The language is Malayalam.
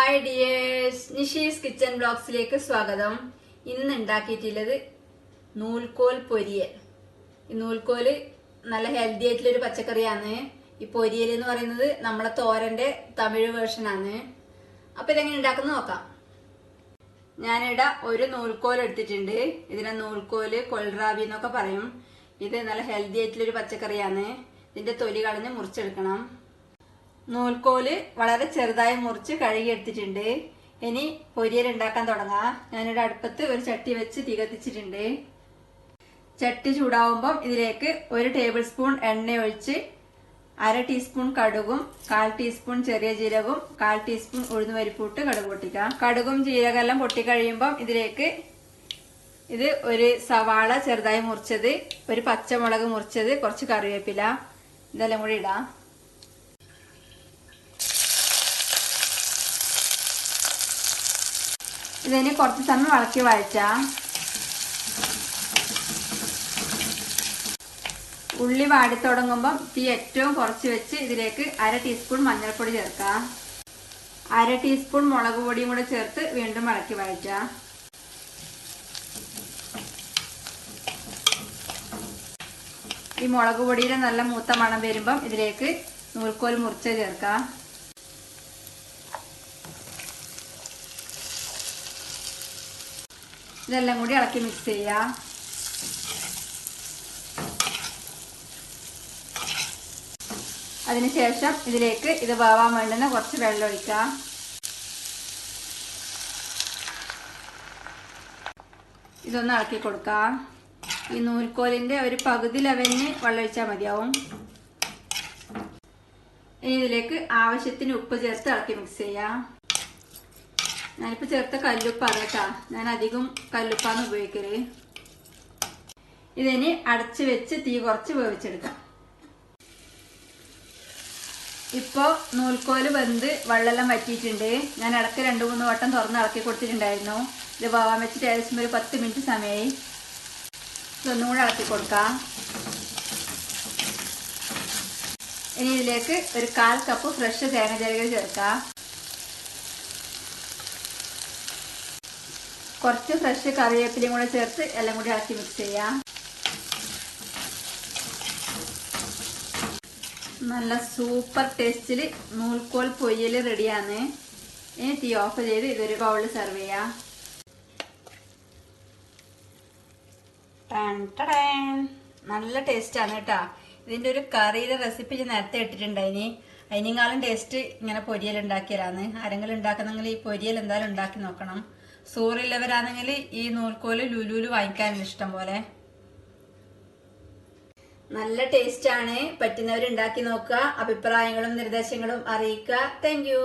ഹായ് ഡിയേഴ്സ്, നിഷീസ് കിച്ചൺ ബ്ലോഗ്സിലേക്ക് സ്വാഗതം. ഇന്ന് ഉണ്ടാക്കിയിട്ടുള്ളത് നൂൽക്കോൽ പൊരിയൽ. ഈ നൂൽക്കോല് നല്ല ഹെൽത്തി ആയിട്ടുള്ളൊരു പച്ചക്കറിയാണ്. ഈ പൊരിയൽ എന്ന് പറയുന്നത് നമ്മളെ തോരന്റെ തമിഴ് വേർഷനാണ്. അപ്പൊ ഇതെങ്ങനെ ഉണ്ടാക്കുന്ന നോക്കാം. ഞാനിവിടെ ഒരു നൂൽക്കോൽ എടുത്തിട്ടുണ്ട്. ഇതിനെ നൂൽക്കോല് കൊൾറാബി എന്നൊക്കെ പറയും. ഇത് നല്ല ഹെൽത്തി ആയിട്ടുള്ളൊരു പച്ചക്കറിയാണ്. ഇതിന്റെ തൊലി കളഞ്ഞ് മുറിച്ചെടുക്കണം. നൂൽക്കോല് വളരെ ചെറുതായി മുറിച്ച് കഴുകി എടുത്തിട്ടുണ്ട്. ഇനി പൊരിയൽ ഉണ്ടാക്കാൻ തുടങ്ങാം. ഞാനിവിടെ അടുപ്പത്ത് ഒരു ചട്ടി വെച്ച് തീ കത്തിച്ചിട്ടുണ്ട്. ചട്ടി ചൂടാവുമ്പം ഇതിലേക്ക് 1 ടേബിൾ സ്പൂൺ എണ്ണ ഒഴിച്ച് 1/2 ടീസ്പൂൺ കടുകും 1/4 ടീസ്പൂൺ ചെറിയ ജീരകവും 1/4 ടീസ്പൂൺ ഉഴുന്നുപരിപ്പിട്ട് കടുക് പൊട്ടിക്കാം. കടുകും ജീരകമെല്ലാം പൊട്ടിക്കഴിയുമ്പം ഇതിലേക്ക് ഇത് ഒരു സവാള ചെറുതായി മുറിച്ചത്, ഒരു പച്ചമുളക് മുറിച്ചത്, കുറച്ച് കറിവേപ്പില, ഇതെല്ലാം കൂടി ഇടാം. ഇതിന് കുറച്ച് സമയം ഇളക്കി വഴറ്റാം. ഉള്ളി വാടി തുടങ്ങുമ്പം തീ ഏറ്റവും കുറച്ച് വെച്ച് ഇതിലേക്ക് 1/2 ടീസ്പൂൺ മഞ്ഞൾപ്പൊടി ചേർക്കാം. 1/2 ടീസ്പൂൺ മുളക് പൊടിയും കൂടെ ചേർത്ത് വീണ്ടും ഇളക്കി വഴറ്റാം. ഈ മുളക് പൊടിയുടെ നല്ല മൂത്ത മണം വരുമ്പം ഇതിലേക്ക് നൂൽക്കോൽ മുറിച്ച് ചേർക്കാം. ഇതെല്ലാം കൂടി ഇളക്കി മിക്സ് ചെയ്യാം. അതിനുശേഷം ഇതിലേക്ക് ഇത് വേവാൻ വേണ്ടുന്ന കുറച്ച് വെള്ളം ഒഴിക്കാം. ഇതൊന്ന് ഇളക്കി കൊടുക്കാം. ഈ നൂൽക്കോലിന്റെ ഒരു പകുതി ലെവലിന് വെള്ളം ഒഴിച്ചാൽ മതിയാവും. ഇനി ഇതിലേക്ക് ആവശ്യത്തിന് ഉപ്പ് ചേർത്ത് ഇളക്കി മിക്സ് ചെയ്യാം. ഞാനിപ്പോ ചേർത്ത കല്ലുപ്പാണ് കേട്ടാ. ഞാൻ അധികം കല്ലുപ്പാന്ന് ഉപയോഗിക്കല്. ഇതിനി അടച്ചു വെച്ച് തീ കുറച്ച് വേവിച്ചെടുക്കാം. ഇപ്പോ നൂൽക്കോല് വെന്ത് വെള്ളമെല്ലാം വറ്റിയിട്ടുണ്ട്. ഞാൻ ഇടയ്ക്ക് 2-3 വട്ടം തുറന്ന് ഇളക്കി കൊടുത്തിട്ടുണ്ടായിരുന്നു. ഇത് വേവാൻ വെച്ചിട്ട് ഏകദേശം ഒരു 10 മിനിറ്റ് സമയമായി. ഇതൊന്നും കൂടെ ഇളക്കി കൊടുക്കാം. ഇനി ഇതിലേക്ക് ഒരു 1/4 കപ്പ് ഫ്രഷ് തേങ്ങ ചിരകിയത് ചേർക്കാം. കുറച്ച് ഫ്രഷ് കറിവേപ്പിലയും കൂടെ ചേർത്ത് എല്ലാം കൂടി ഇളക്കി മിക്സ് ചെയ്യാം. നല്ല സൂപ്പർ ടേസ്റ്റിൽ നൂൽക്കോൽ പൊരിയൽ റെഡിയാണ്. ഇനി തീ ഓഫ് ചെയ്ത് ഇതൊരു ബൗളിൽ സെർവ് ചെയ്യാം. നല്ല ടേസ്റ്റാണ് കേട്ടാ. ഇതിന്റെ ഒരു കറിയുടെ റെസിപ്പി ഞാൻ നേരത്തെ ഇട്ടിട്ടുണ്ടായിനി. അതിനേക്കാളും ടേസ്റ്റ് ഇങ്ങനെ പൊരിയൽ ഉണ്ടാക്കിയതാണ്. ആരെങ്കിലും ഉണ്ടാക്കുന്നെങ്കിൽ ഈ പൊരിയൽ എന്തായാലും ഉണ്ടാക്കി നോക്കണം. സൂറില്ലവരാണെങ്കിൽ ഈ നൂൽക്കോല് ലുലുല് വാങ്ങിക്കാനുള്ള ഇഷ്ടം പോലെ. നല്ല ടേസ്റ്റ് ആണ്. പറ്റുന്നവർ ഉണ്ടാക്കി നോക്കുക. അഭിപ്രായങ്ങളും നിർദ്ദേശങ്ങളും അറിയിക്കുക. Thank you.